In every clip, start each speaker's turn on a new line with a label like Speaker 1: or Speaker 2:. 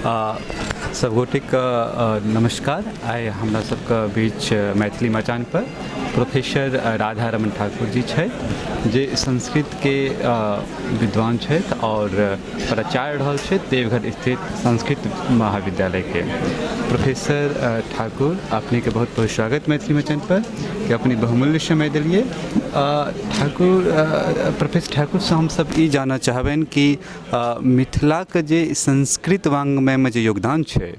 Speaker 1: सबगोटे नमस्कार। आइ हमरा सबके बीच मैथिली मचान पर प्रोफेसर राधा रमन ठाकुर जी छै, जे संस्कृत के विद्वान छथि और प्राचार्य रहल छथि देवघर स्थित संस्कृत महाविद्यालय के। प्रोफेसर ठाकुर, अपने के बहुत बहुत स्वागत मैथिली मचान पर कि अपनी बहुमूल्य समय दिलिए। प्रोफेसर ठाकुर से हम सब ई जानना चाहबेन कि मिथिला के जे संस्कृत वाङ्मय में जे योगदान छै,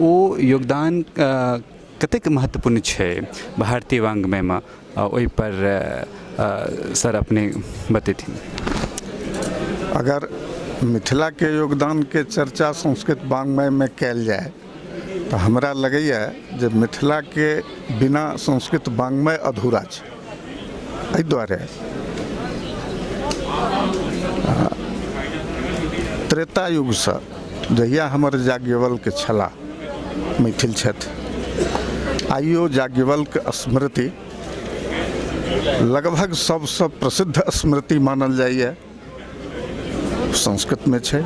Speaker 1: ओ योगदान कतेक महत्वपूर्ण छै भारतीय वाङ्मय में, ओहि पर सर अपने बतेथिन।
Speaker 2: अगर मिथिला के योगदान के चर्चा संस्कृत वाङ्मय में कयल जाए तो हमरा लगैए जे मिथिला के बिना संस्कृत वाङ्मय अधूरा छै। एहि दुआरे त्रेता युग से जहिया हमर याज्ञवल्क्य छलाह मैथिल छथि, आइयो याज्ञवल्क्य स्मृति लगभग सबसे प्रसिद्ध स्मृति मानल जाइए संस्कृत में छै।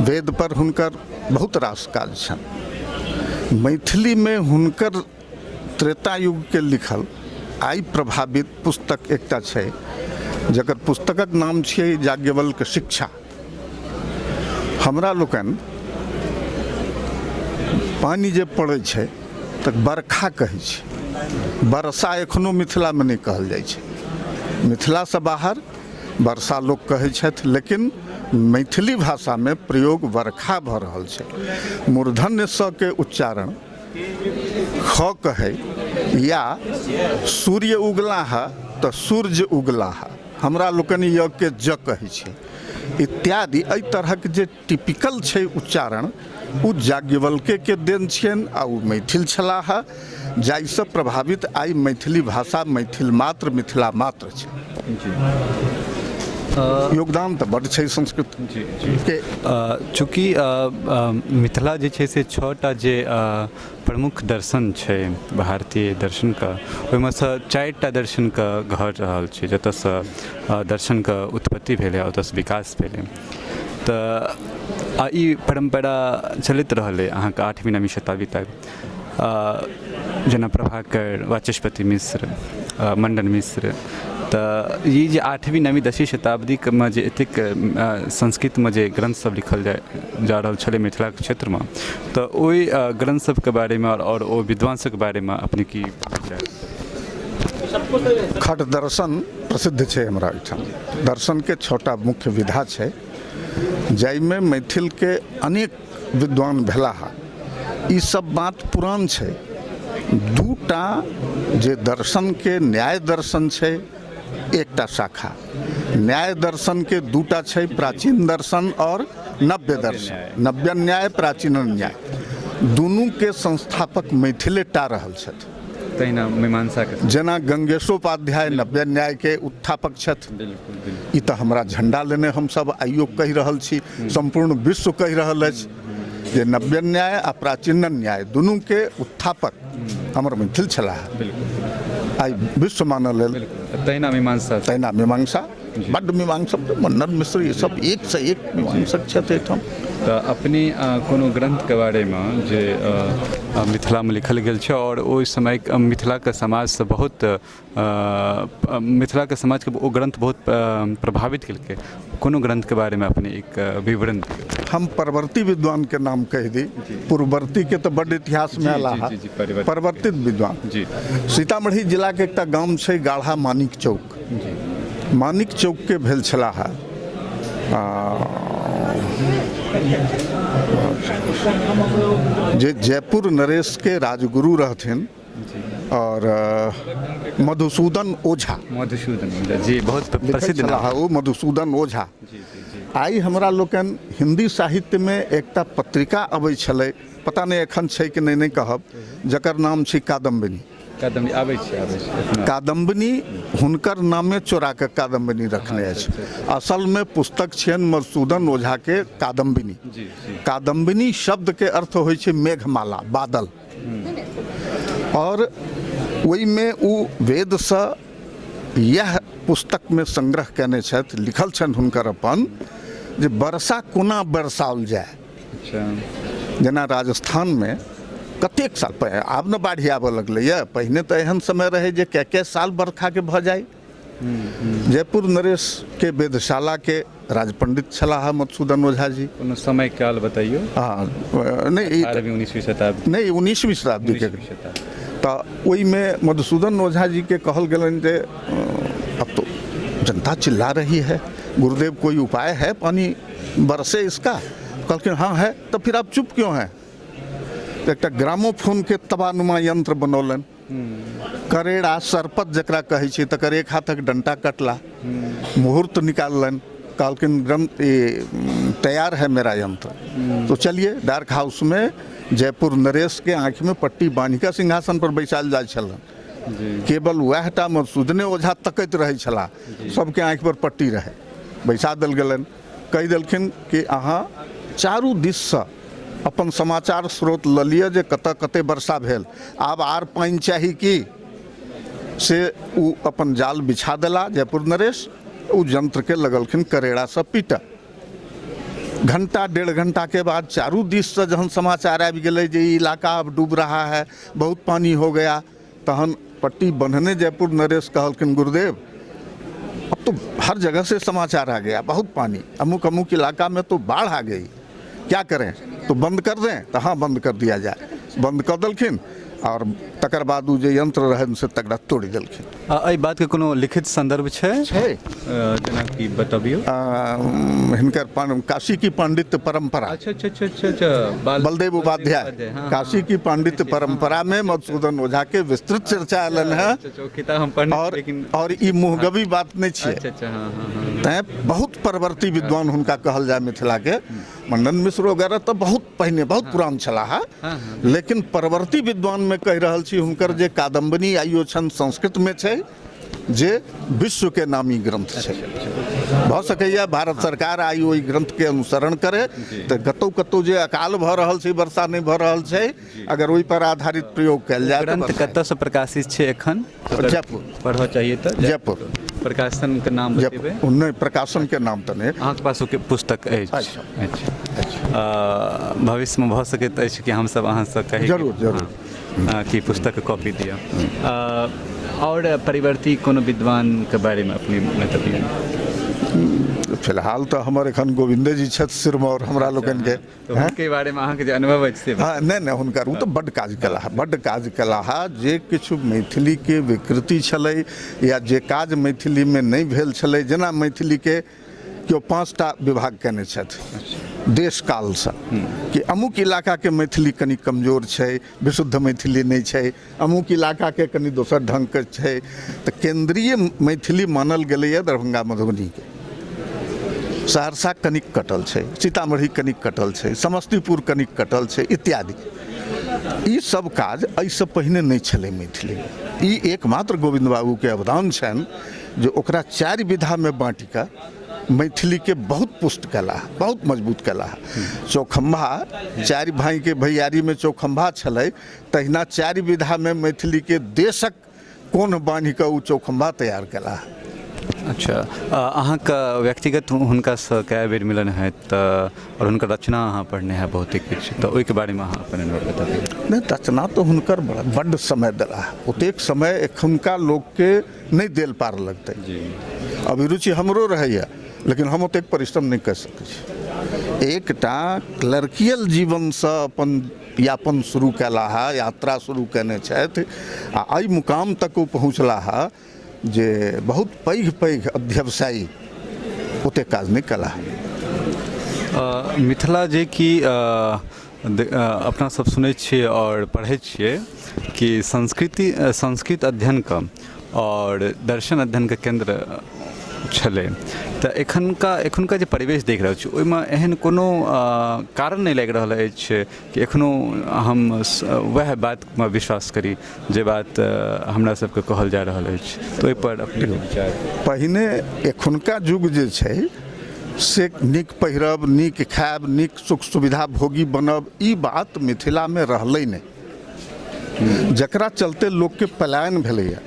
Speaker 2: वेद पर हुनकर बहुत रास काज छनि। मैथिली में हुनकर त्रेता युग के लिखल आइ प्रभावित पुस्तक एकटा छै, जकर पुस्तकक नाम छियै याज्ञवल्क्य शिक्षा। हमरा लोकनि पानी जे पड़ै छै तऽ बरखा कहै छै, वर्षा एखनो मिथिला में नहि कहल जाइ छै। मिथिला से बाहर वर्षा लोक कहै छथि, लेकिन मैथिली भाषा में प्रयोग बरखा भऽ रहल छै। मूर्धन्य स के उच्चारण ख कहै, या सूर्य उगला है तो सूर्य उगला है, हमरा लोकनि य के ज कहै छै इत्यादि। एहि तरहक जे टिपिकल छै उच्चारण, ओ याज्ञवल्क्य के देन छियनि आ ओ मैथिल छलाह, जाहिसँ प्रभावित आइ मैथिली भाषा मैथिल मात्र मिथिला मात्र छै। योगदान तो बड़ छै संस्कृत के।
Speaker 1: चूँकि मिथिला जे छै से 6टा जे प्रमुख दर्शन छै भारतीय दर्शन का, ओहिमे से 4टा दर्शन का घर रहल छै, जतऽसँ दर्शन का उत्पत्ति भेलै, ओतऽसँ विकास भेलै। तऽ ई परम्परा चलैत रहलै अहाँके 8वीं 9वीं शताब्दी तक। जेना प्रभाकर, वाचस्पति मिश्र, मंडन मिश्र, तऽ ई जे 8वीं 9वीं 10वीं शताब्दी में जे एतेक संस्कृत में जे ग्रंथ सब लिखल जा रहल छलै मिथिला के क्षेत्र में, तऽ ओहि ग्रंथ सब के बारे में और ओ विद्वान सब के बारे में अपने की विचार?
Speaker 2: खट दर्शन प्रसिद्ध छै हमरा ओहिठाम। दर्शन के 6टा मुख्य विधा छै, जाहिमे मैथिल के अनेक विद्वान भेलाह। ई सब बात पुरान छै। 2टा जे दर्शन के न्याय दर्शन छै, एकटा शाखा न्याय दर्शन के 2टा छै, प्राचीन दर्शन और नव्य दर्शन। नव्य न्याय, प्राचीन न्याय, दुनू के संस्थापक मैथिले टा रहल छथि।
Speaker 1: तहिना मीमांसा के
Speaker 2: जेना गंगेशोपाध्याय नव्य न्याय के उत्थापक छथि। ई तऽ हमरा झंडा लेने हमसब आइयो कहि रहल छी, संपूर्ण विश्व कहि रहल अछि जे नव्य न्याय आ प्राचीन न्याय दुनू के उत्थापक हमर मैथिल छलाह। आइ विश्व मानल लेल
Speaker 1: तहिना
Speaker 2: मीमांसा बड्ड मीमांसक, मन्नन मिश्र, ये सब एक से एक मीमांसक छथि एहिठाम।
Speaker 1: तऽ अपने कोनो ग्रंथ के बारे में जे मिथिला में लिखल गेल छै और ओहि समय मिथिला के समाज से बहुत मिथिला के समाज के ओ ग्रंथ बहुत प्रभावित केलकै, कोनो ग्रंथ के बारे में अपने एक विवरण दियौ।
Speaker 2: हम परवर्ती विद्वान के नाम कह दी। पूर्ववर्ती के तो बड़ इतिहास में आला, परवर्तित विद्वान सीतामढ़ी जिला के एकटा गाम छै गाढ़ा मानिक चौक। मानिक चौक के भेल छलाह जे जयपुर नरेश के राजगुरु रहथिन, और मधुसूदन ओझा
Speaker 1: जी बहुत प्रसिद्ध
Speaker 2: छलाह। ओ मधुसूदन ओझा। आइ हमरा लोकनि हिंदी साहित्य में एकटा पत्रिका अबै छलै, पता नहीं एखन छै कि नहीं कहब, जकर नाम छै कादम्बिनी। कादम्बिनी हुनकर नामे चोरा के कादम्बिनी रखने अछि। असल में पुस्तक छियनि मधुसूदन ओझा के कादम्बिनी। कादम्बिनी शब्द के अर्थ होइ छै मेघमाला, बादल। और ओहि में ओ वेद से यह पुस्तक में संग्रह केने छथि, लिखल छनि हुनकर अपन जे वर्षा कोना बरसाओल जाए।
Speaker 1: अच्छा
Speaker 2: जेना राजस्थान में कतेक साल पहिने आब ने बाढ़ि आबऽ लगलैए, पहिने तऽ एहन समय रहै जे कै साल बरखाके भऽ जाय। जयपुर नरेश के वेधशाला के राज पंडित छलाह मधुसूदन ओझा जी।
Speaker 1: कोनो समय काल बताइयो।
Speaker 2: हाँ नहीं
Speaker 1: 18वीं 19वीं शताब्दी
Speaker 2: नहीं 19वीं शताब्दी के तऽ ओहिमे मधुसूदन ओझा जी के कहल गेलनि जे अब तो जनता चिल्ला रही है, गुरुदेव कोई उपाय है पानी बरसे इसका? कहलखिन हाँ है। तो फिर आप चुप क्यों हैं? तो एक ग्रामोफोन के तबानुमा यंत्र बनौलन, करेड़ा सरपत जकरा कहै छै, तकर एक हाथक डंटा कटला, मुहूर्त निकाललन, कहलखिन ग्रंथ तैयार है मेरा यंत्र। तो चलिए डार्क हाउस में जयपुर नरेश के आँख में पट्टी बांध के सिंहासन पर बैसाल जाइ छलन। केवल वह टा मधुसूदने ओझा तकैत रहै छलाह, सबके आँखि पर पट्टी रहे, बैसा देल गेलनि। कहि देलखिन कि अहाँ चारू दिससँ अपन समाचार स्रोत लऽ लिअ जे कतऽ कते वर्षा भेल, आब आर पानि चाही की से ओ अपन जाल बिछा देला जयपुर नरेश। ओ यंत्र के लगलखिन करेड़ा से पीटऽ। घंटा डेढ़ घंटा के बाद चारू दिस से जहन समाचार आबि गेलै जे ई इलाका अब डूब रहा है, बहुत पानी हो गया, तहन पट्टी बंधने जयपुर नरेश कहलखिन गुरुदेव अब तो हर जगह से समाचार आ गया, बहुत पानी, अमुक अमुक इलाका में तो बाढ़ आ गई, क्या करें? तो बंद कर दें? तो हाँ बंद कर दिया जाए। बंद कर देलखिन और तकर बाद ओ जे यंत्र रहन से तकरा तोड़ि देलखिन।
Speaker 1: एहि बात के कोनो लिखित संदर्भ छै? जेना कि बतबियौ।
Speaker 2: हिनकर काशी की पांडित्य परंपरा।
Speaker 1: अच्छा
Speaker 2: बलदेव उपाध्याय काशी की पांडित्य परंपरा में मधुसूदन ओझा के विस्तृत चर्चा एलन है। और ई मुहगवी बात नहीं छियै। तैं बहुत परवर्ती विद्वान हुनका कहल जाय मिथिला के। मंडन मिश्र वगैरह तो बहुत पहिने बहुत पुरान छलाह, लेकिन परवर्ती विद्वान में कहि रहल छी हुनकर जे कादम्बनी आइयो छन संस्कृत में छै, जे विश्व के नामी ग्रंथ छै। भऽ सकैया भारत सरकार आइ ओहि ग्रंथ के अनुसरण करे तऽ कतौ कतौ जे अकाल भऽ रहल छै, वर्षा नहीं भऽ रहल छै, अगर ओहि पर आधारित प्रयोग कयल जाय।
Speaker 1: ग्रंथ कतऽ से प्रकाशित छै एखन?
Speaker 2: जयपुर पढ़ऽ
Speaker 1: चाहिए तऽ
Speaker 2: जयपुर।
Speaker 1: प्रकाशन के नाम बतेबै?
Speaker 2: नहीं प्रकाशन के नाम तऽ नहीं।
Speaker 1: अहाँके पास के पुस्तक अछि? भविष्य में भऽ सकैत अछि कि हमसब अहाँसँ कही
Speaker 2: जरूर जरूर
Speaker 1: कि पुस्तक कॉपी दिया। और परिवर्ती कोनो विद्वान के बारे में अपनी बतबियौ।
Speaker 2: फिलहाल तो हमर एखन गोविंदे जी छथि सिरमौर हमरा लोकन के।
Speaker 1: तो उनके बारे में अहाँके जे अनुभव अछि से?
Speaker 2: हाँ नहीं हुनकर ओ तो बड्ड काज कला जे किछु मैथिली के विकृति छलै या जे काज मैथिली में नहीं भेल छलै, जेना मैथिली के केओ 5टा विभाग केने छथि देश काल से कि अमुक इलाका के मैथिली कनि कमजोर छै, विशुद्ध मैथिली नहीं छै, अमुक इलाका के कनि दोसर ढंग के छै। तो केंद्रीय मैथिली मानल गेलैए दरभंगा मधुबनी के, सहरसा कनिक कटल छै, सीतामढ़ी कनिक कटल छै, समस्तीपुर कनिक कटल छै इत्यादि। ई सब काज एहिसँ पहिने नहीं छलै मैथिली में। ई एकमात्र गोविंद बाबू के अवदान छनि जे ओकरा 4 विधा में बाँटि कऽ मैथिली के बहुत पुष्ट कला, बहुत मजबूत कला। चौखम्भा 4 भाई के भैयारी में चौखम्भा छलै, तहिना 4 विधा में मैथिली के देशक कोन बान्हि कऽ ओ चौखम्भा तैयार कला।
Speaker 1: अच्छा अहाँके व्यक्तिगत हुनकासँ कए बेर मिलन है और हुनकर रचना अहाँ पढ़ने है बहुते किछु, तऽ ओहिके बारेमे अहाँ अपन अनुभव बताबियौ।
Speaker 2: नहीं रचना तो हुनकर बड्ड समय देला, ओतेक समय एखुनका लोक के नहीं देल पार लगतै। अभिरुचि हमरो रहैया, लेकिन हम ओतेक परिश्रम नहीं कर सकै छी। एकटा क्लर्कियल जीवनसँ अपन यापन शुरू कयला है, यात्रा शुरू केने छथि आ एहि मुकाम तक ओ पहुँचला है जे बहुत पैघ अध्यवसायी ओतेक काज नहीं कला।
Speaker 1: मिथिला जे कि अपना सब सुनै छियै और पढ़ै छियै कि संस्कृत अध्ययन का और दर्शन अध्ययन के केंद्र छलै, तऽ एखुनका जे परिवेश देख रहल छी ओहिमे एहन कोनो कारण नहीं लागि रहल अछि कि एखनो हम वह बातमे विश्वास करी जे बात हमरा सबके कहल जा रहल अछि। तऽ ओहिपर अपने विचार?
Speaker 2: पहिने एखुनका युग जे छै से नीक पहिरब, नीक खायब, नीक सुख सुविधा भोगी बनब, ई बात मिथिला में रहलै नहीं, जकरा चलते लोक के पलायन भेलैया।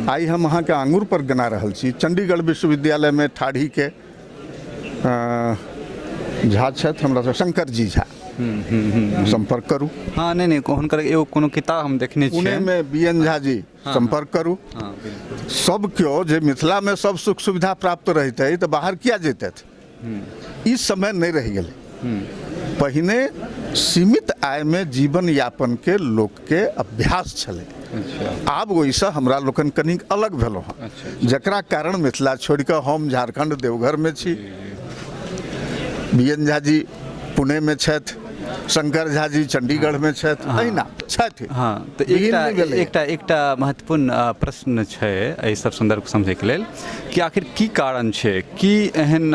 Speaker 2: आई हम अहाँके आंगूर पर गना रहल छी, चंडीगढ़ विश्वविद्यालय में ठाढ़ी के झा छथि हमरा सब शंकर जी झा संपर्क करू।
Speaker 1: हाँ नहीं हुनकर एगो कोनो किताब हम देखने
Speaker 2: पुणे
Speaker 1: छियै।
Speaker 2: में बीएन झा जी संपर्क करू।
Speaker 1: हाँ बिल्कुल।
Speaker 2: सब क्यों जे मिथिला में सब सुख सुविधा प्राप्त रहते तो बाहर किया जेते इस समय नहीं रह गए। पहिने सीमित आय में जीवन यापन के लोक के अभ्यास छले।
Speaker 1: अच्छा।
Speaker 2: आब ओहिसँ हमरा लोकन कनिक अलग भेलहुँ हँ, जकरा कारण मिथिला छोड़ कऽ हम झारखंड देवघर में छी, बीएन झा जी पुणे में छथि, शंकर झा जी चंडीगढ़ में छथि, अहिना छथि।
Speaker 1: हाँ तो एकटा महत्वपूर्ण प्रश्न छै एहि सब संदर्भ समझैके लेल कि आखिर की कारण छै, की एहन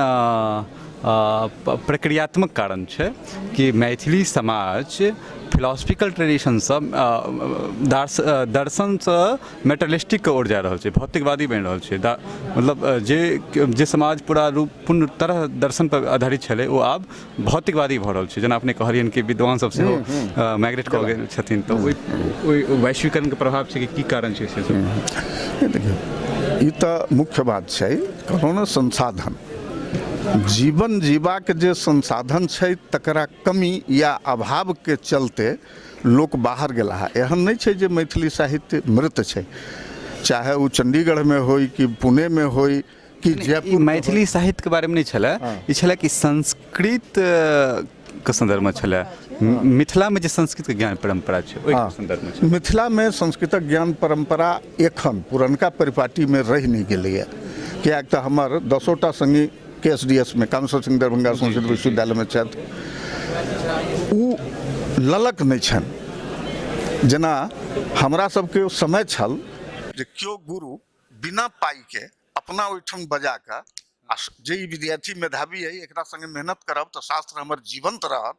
Speaker 1: प्रक्रियात्मक कारण छै कि मैथिली समाज फिलोसफिकल ट्रेडिशनसँ दर्शनसँ मेटलिस्टिकके ओर जा रहल छै, भौतिकवादी बनि रहल छै। मतलब जे समाज पूर्ण तरह दर्शन पर आधारित छलै ओ आब भौतिकवादी भऽ रहल छै। जेना अपने कहलियनि कि विद्वान सब सेहो माइग्रेट कऽ गेल छथिन, तऽ ओहि वैश्वीकरणके प्रभाव छै कि की कारण छै से सब?
Speaker 2: देखियौ ई तऽ मुख्य बात छै, कहलहुँ ने संसाधन, जीवन जीवाक जे संसाधन छै तकरा कमी या अभाव के चलते लोक बाहर गेला है। एहन नहीं छै जे मैथिली साहित्य मृत छै, चाहे वो चंडीगढ़ में होई कि पुणे में होई कि जयपुर।
Speaker 1: मैथिली साहित्य के बारे में नहीं छलै, ई छलै कि संस्कृत के संदर्भ में छलै। मिथिला में जे संस्कृत के ज्ञान परंपरा छै ओहि के संदर्भ में छै।
Speaker 2: मिथिला में संस्कृतक ज्ञान परंपरा एखन पुरनका परिपाटी में रहि नहीं गेलैए, कियाक तऽ हमर 10टा संगी KSDS में कामेश्वर सिंह दरभंगा संस्कृत विश्वविद्यालय में छथि, ओ ललक नहीं छनि। जेना हमरा सबके समय छल जे केओ गुरु बिना पाई के अपना ओहिठाम बजा कऽ जे ई विद्यार्थी मेधावी है एकरा संगे मेहनत करब तऽ शास्त्र हमर जीवंत रहत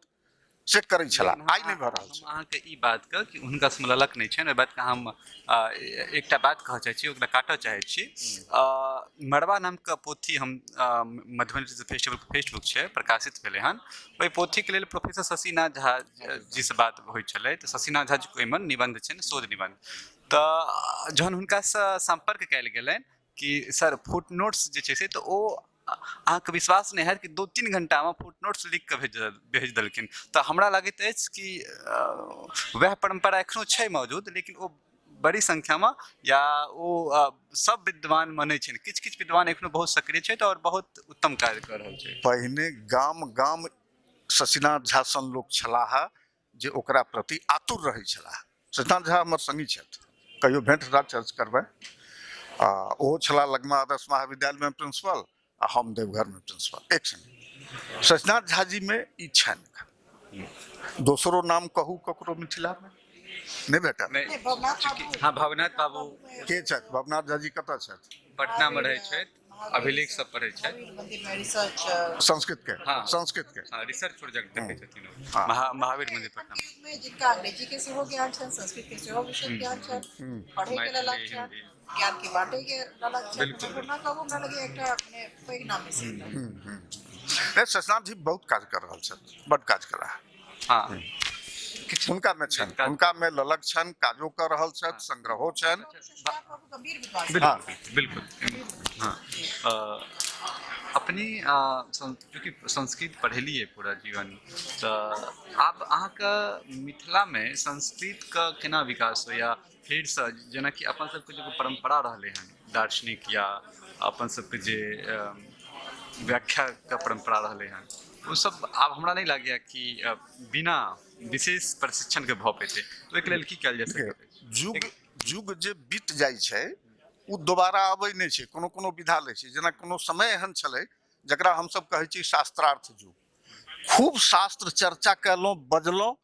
Speaker 2: से करै छला। आइ नहि भऽ रहल छै।
Speaker 1: हम अहाँके ई बात के कि हुनका से ललक नहीं छनि, ओहि बात के हम एकटा बात कहऽ चाहै छी, ओकरा काटऽ चाहै छी। मड़वा नाम के पोथी हम मधुबनी फेस्टुक छै प्रकाशित भेलै हन, ओहि पोथी के लेल प्रोफेसर शशिनाथ झा जी से बात होइ छलै, तऽ शशिनाथ झा जी के ओहिमे निबंध छै, शोध निबंध। तऽ जहन हुनकासँ संपर्क कयल गेलनि कि सर फुटनोट्स जे छै से, तऽ ओ अहाँके विश्वास नहीं हैत कि 2-3 घंटा में फुटनोट्स लिख के भेज देलखिन। तऽ हमरा लागैत अछि कि वएह परंपरा एखनो छै मौजूद, लेकिन ओ बड़ी संख्या में या ओ सब विद्वान में नहीं छै, किछु किछु विद्वान एखनो बहुत सक्रिय छै और बहुत उत्तम कार्य कर रहल छै।
Speaker 2: पहिने गाम गाम शशिनाथ झा सन लोक छलाह जे ओकरा प्रति आतुर रहै छलाह। शशिनाथ झा हमर संगी छथि, कहियो भेंट घाट चर्च करबै। ओहो छलाह लगमा आदर्श महाविद्यालय में प्रिंसिपल आ हम देवघर में प्रिंसिपल एक संग। शशिनाथ झा जी में ई छनि। दोसरो नाम कहू ककरो मिथिला में नहीं भेटत।
Speaker 1: हाँ भवनाथ बाबू
Speaker 2: के छथि? भवनाथ झा जी कतऽ छथि?
Speaker 1: पटना में रहै छथि, अभिलेख सब पढ़ै छथि
Speaker 2: संस्कृत के।
Speaker 1: हाँ
Speaker 2: संस्कृत के
Speaker 1: रिसर्च प्रोजेक्ट देखै छथिन ओ।
Speaker 2: हाँ।
Speaker 1: महावीर मंदिर पटना
Speaker 3: में जिनका अंग्रेजी के सेहो ज्ञान छनि, संस्कृत के सेहो विशेष ज्ञान छनि, पढ़े के ललक छनि, ज्ञान के बांटे के ललक छनि, पूर्णा कहू हमरा लगे एकटा अपने पैघ नाम में से।
Speaker 2: शशिनाथ जी बहुत काज कर रहल छथि, बड काज कर रहा है।
Speaker 1: हाँ
Speaker 2: हुनका में छनि, हुनका में ललक छनि, काजो कर रहल छथि, संग्रहो छनि।
Speaker 3: गंभीर विद्वान।
Speaker 1: बिल्कुल हाँ। अपनी चूँकि संस्कृत पढ़ेलिए पूरा जीवन, तऽ आब अहाँके मिथिला में संस्कृत का केना विकास हो, या फिर से जेनाकि अपन सबके जो परंपरा रहलै हन दार्शनिक या अपन सबके जे व्याख्या का परंपरा रहलै हन, वो सब आब हमरा नहीं लागैया कि बिना विशेष प्रशिक्षण के भऽ पेतै। तो ओहिके लेल की कयल जा सकैत?
Speaker 2: युग जे बीत जाइ छै ओ दोबारा अबै नहीं छै, कोनो कोनो विधा लै छै। जेना कोनो समय एहन छलै जकरा हमसब कहै छी शास्त्रार्थ युग, खूब शास्त्र चर्चा कयलहुँ बजलहुँ,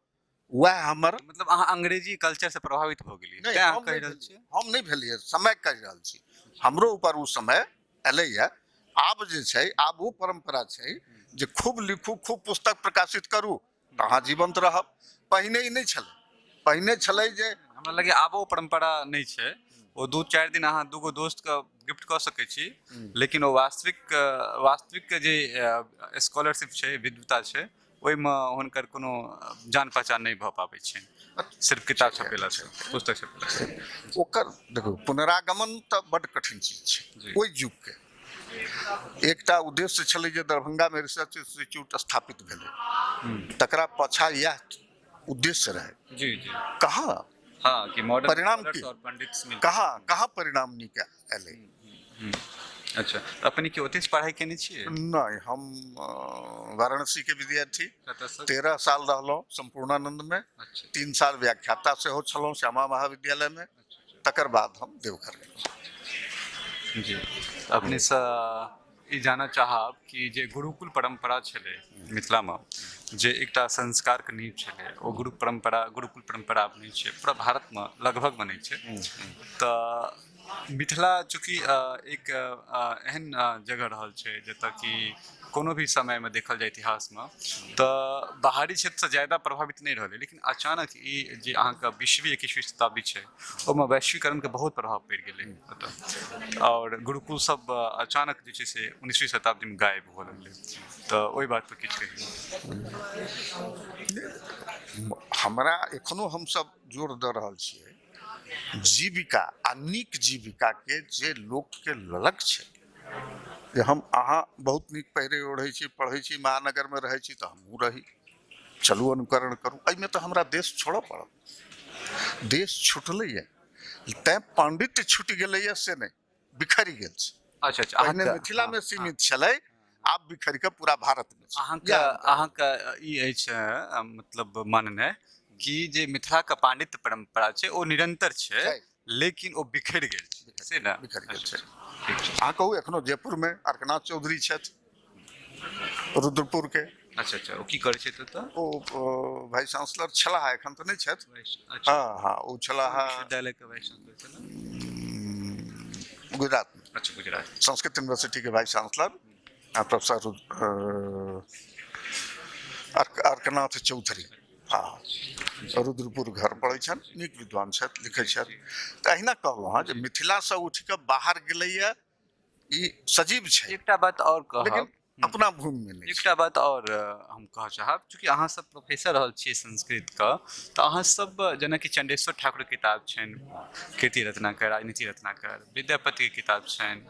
Speaker 2: वह हमर
Speaker 1: मतलब अहाँ अंग्रेजी कल्चर से प्रभावित भऽ गेलियै, तेँ अहाँ कहि रहल छी।
Speaker 2: हम नहीं भेलियै, समय कहि रहल छी। हमरो ऊपर वो समय एलैया। आब जे छै, आब वो परंपरा छै जे खूब लिखू, खूब पुस्तक प्रकाशित करू तऽ अहाँ जीवंत रहब। पहिने ई नहीं छलै। पहिने छलै जे
Speaker 1: हमरा लगे आबो परंपरा नहीं छै, ओ 2-4 दिन अहाँ दूगो दोस्त के गिफ्ट कऽ सकै छी, लेकिन ओ वास्तविक के जे स्कॉलरशिप छै, विद्वता छै, ओहिमे हुनकर कोनो जान पहचान नहीं भऽ पाबै छै, सिर्फ किताब छपेला से, पुस्तक छपेला से।
Speaker 2: ओकर देखो पुनरागमन तऽ बड कठिन चीज छै ओहि युग के। एकटा उद्देश्य छलै जे दरभंगामे रिसर्च इंस्टीट्यूट स्थापित भेलै, तकरा पाछा इएह उद्देश्य रहै।
Speaker 1: जी जी
Speaker 2: कहाँ
Speaker 1: हाँ कि मॉडर्न
Speaker 2: परिणाम
Speaker 1: स्कॉलर्स
Speaker 2: की?
Speaker 1: और पंडित मिल
Speaker 2: कहाँ परिणाम नीक एलै?
Speaker 1: अच्छा अपने के ओतहि से पढ़ाई केने छियै?
Speaker 2: नहीं, हम वाराणसी के विद्यार्थी,
Speaker 1: कतऽ सँ?
Speaker 2: 13 साल रहलहुँ सम्पूर्णानंद में,
Speaker 1: अच्छा
Speaker 2: 3 साल व्याख्याता सेहो छलहुँ श्यामा महाविद्यालय में, तकर बाद हम देवघर गेलहुँ।
Speaker 1: जी अपने से ई जानऽ चाहब कि जे गुरुकुल परंपरा छलै मिथिलामे, जे एकटा संस्कारके नींव छलै, ओ गुरुकुल परंपरा अपने छै पूरा भारतमे लगभग बनै छै। तऽ मिथिला चूँकि एक एहन जगह रहल छै जतऽ कि कोनो भी समयमे देखल जाय इतिहासमे तऽ बाहरी क्षेत्रसँ ज्यादा प्रभावित नहि रहलै, लेकिन अचानक ई जे अहाँके 20वीं 21वीं शताब्दी छै ओहिमे वैश्वीकरणके बहुत प्रभाव पड़ि गेलै ओतऽ, आओर गुरुकुल सब अचानक जे छै से 19वीं शताब्दीमे गायब हुअ लगलै। तऽ ओहि बात पर किछु कहियौ।
Speaker 2: हमरा एखनो हमसब जोर दऽ रहल छियै, जीविका आ नीक जीविका के जे लोकके ललक छै, जे हम अहाँ बहुत नीक पहिरे ओढ़ै छी, पढ़ै छी, महानगरमे रहै छी तऽ हमहूँ रही, चलू अनुकरण करू। एहिमे तऽ हमरा देश छोड़ऽ पड़त। देश छुटलैए, तैँ पाण्डित्य छुटि गेलैए से नहीं, बिखरि गेल छै।
Speaker 1: अच्छा अच्छा
Speaker 2: पहिने मिथिलामे सीमित छलै, आब बिखरि कऽ पूरा भारतमे छै।
Speaker 1: अहाँके ई अछि मतलब माननाइ कि जे मिथिलाके पांडित्य परंपरा छै ओ निरंतर छै, लेकिन ओ बिखरि गेल छै, से ने?
Speaker 2: बिखरि गेल छै। अहाँ कहू एखनो जयपुरमे अर्कनाथ चौधरी छथि, रुद्रपुरके।
Speaker 1: अच्छा अच्छा ओ की करै छै तऽ?
Speaker 2: ओ वाइस चांसलर छलाह, एखन तऽ नहि छथि।
Speaker 1: अच्छा
Speaker 2: हाँ ओ छलाह
Speaker 1: विश्वविद्यालय के वाइस चांसलर छलाह
Speaker 2: गुजरात में,
Speaker 1: अच्छा गुजरात
Speaker 2: संस्कृत यूनिवर्सिटी के vice chancellor professor Arkanath Chaudhary. हाँ रुद्रपुर घर पड़ै छनि, नीक विद्वान छथि, लिखै छथि। तऽ अहिना कहलहुँ हँ जे मिथिलासँ उठि कऽ बाहर गेलैए, ई सजीव छै,
Speaker 1: एकटा बात और
Speaker 2: लेकिन
Speaker 1: कहब,
Speaker 2: अपना भूमिमे नहि छै।
Speaker 1: एकटा बात और हम कहऽ चाहब, चूँकि अहाँ सब प्रोफेसर रहल छियै संस्कृतके, तऽ अहाँ सब जेनाकि चंडेश्वर ठाकुर के किताब छनि, कीर्ति रत्नाकर, राजनीति रत्नाकर, विद्यापतिके किताब छनि,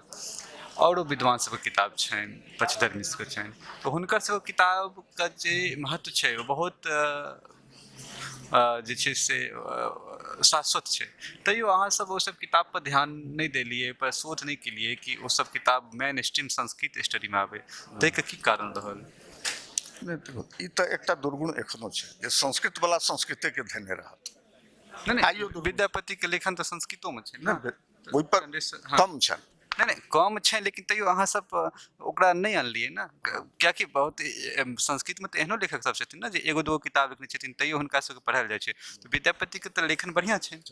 Speaker 1: आओरो विद्वान सबके किताब छनि, पचधर मिश्रके छनि, तऽ हुनकर सबके किताबके जे महत्व छै ओ बहुत जे छै से शाश्वत छै। तैयो अहाँ सब ओ सब किताब पर ध्यान नहि देलियै, पर शोध नहि केलियै कि ओ सब किताब मेन स्ट्रीम संस्कृत स्टडीमे आबै, ताहिके की कारण रहल?
Speaker 2: नहि देखो, ई तऽ एकटा दुर्गुण एखनो छै जे संस्कृत वाला संस्कृतेके धेने रहत।
Speaker 1: नहीं विद्यापतिके लेखन तऽ संस्कृतोमे छै ने?
Speaker 2: ओहि पर
Speaker 1: हाँ।
Speaker 2: कम छनि।
Speaker 1: नहीं कम छै, लेकिन तैयो अहाँ सब ओकरा नहि अनलियै ने, कियाकि बहुत संस्कृतमे तऽ एहनो लेखक सब छथिन ने जे एगो दूगो किताब लिखने छथिन, तैयो हुनका सबके पढ़ायल जाइ छै। तऽ विद्यापतिके तऽ लेखन बढ़िआँ छनि,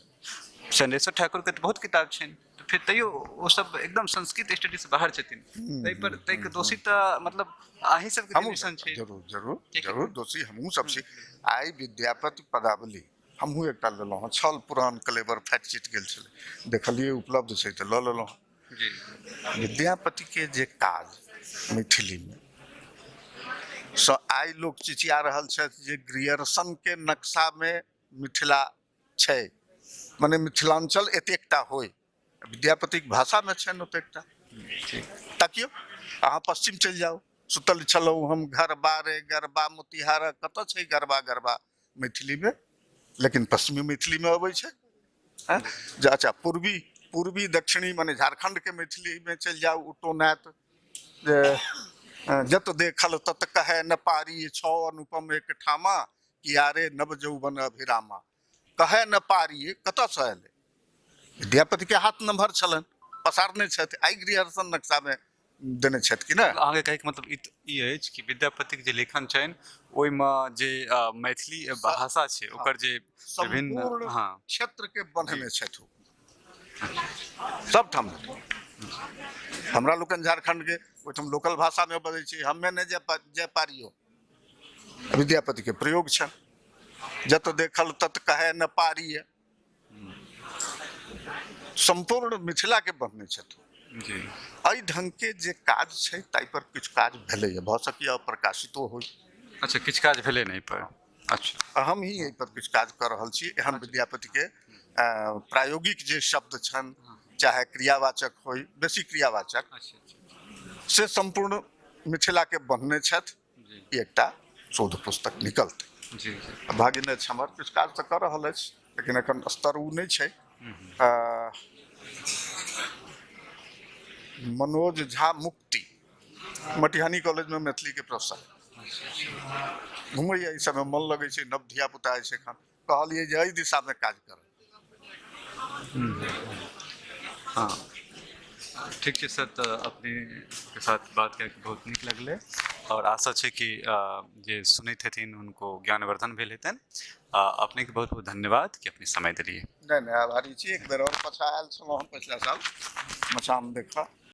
Speaker 1: चंडेश्वर ठाकुरके तऽ बहुत किताब छनि, तऽ फिर तैयो ओ सब एकदम संस्कृत स्टडीसँ बाहर छथिन। ताहिके दोषी तऽ मतलब अहीं सबके डिवीजन छै।
Speaker 2: जरूर जरूर जरूर दोषी हमहूँ सब छी। आइ विद्यापति पदावली हमहूँ एकटा लेलहुँ हँ, छल पुरान कलेबर फाटि चिट गेल छलै, देखलियै उपलब्ध छै तऽ लऽ लेलहुँ। विद्यापतिके जे काज मैथिलीमे सँ आइ लोक चिचिया रहल छथि जे ग्रियर्सनके नक्शामे मिथिला छै, मने मिथिलांचल एतेकटा होय, विद्यापतिक भाषामे छनि ओतेकटा। ताकियौ अहाँ पश्चिम चलि जाउ, सुतल छलहुँ हम घरबा रे गरबा मोतिहारा, कतऽ छै गरबा गरबा मैथिलीमे, लेकिन पश्चिमी मैथिलीमे अबै छै। जे अच्छा पूर्वी दक्षिणी मने झारखंडके मैथिलीमे चलि जाउ, उटोनात जे जत देखल तत कहे न पारी, छौ अनुपम एक ठामा, किया रे नव जौवन अभिरामा। कहे न पारी कतऽसँ एलै? विद्यापतिके हाथ नम्हर छलनि, पसारने छथि, आइ गृहर्षण नक्शामे देने छथि कि ने?
Speaker 1: अहाँके कहैके मतलब ई अछि कि विद्यापतिके जे लेखन छनि ओहिमे जे मैथिली भाषा छै ओकर जे विभिन्न
Speaker 2: क्षेत्रके बन्हने छथि ओ सबठाम। हमरा लोकनि झारखंडके ओहिठाम लोकल भाषामे बजै छी, हमे नहि जे पारियो, विद्यापतिके प्रयोग छनि, जत देखल तत कहे न पारिये, संपूर्ण मिथिलाके बन्हने छथि। एहि ढंगके जे काज छै ताहि पर किछु काज भेलैए, भऽ सकैए प्रकाशितो होइ।
Speaker 1: अच्छा किछु काज भेलै नहि पर? अच्छा
Speaker 2: हम ही एहि पर किछु काज कऽ रहल छी। एहन विद्यापतिके प्रायोगिक जे शब्द छनि, चाहे क्रियावाचक होइ, बेसी क्रियावाचक, से संपूर्ण मिथिला के बनने छथि एकटा शोध पुस्तक निकलतै।
Speaker 1: जी
Speaker 2: भागिने हमर किछु काज तऽ कर रहल अछि, लेकिन एखन स्तर उ नहि छै। मनोज झा मुक्ति मटिहानी कॉलेज में मैथिली के प्रोफेसर घुमैया, ई सबमे मन लगै छै, नव धिया पुता अछि एखन, कहलियै जे एहि दिशा में काज करब।
Speaker 1: हाँ ठीक है सर, तो अपने के साथ बात करके बहुत नीक लगले और आशा है कि जे सुनैत हेथिन हुनको ज्ञानवर्धन भेल हेतनि। अपने के बहुत बहुत धन्यवाद कि अपने समय दिलिए।
Speaker 2: नहीं आभारी छी। एक बेर और पछा आयल छलहुँ हम पिछला साल मचान देखा।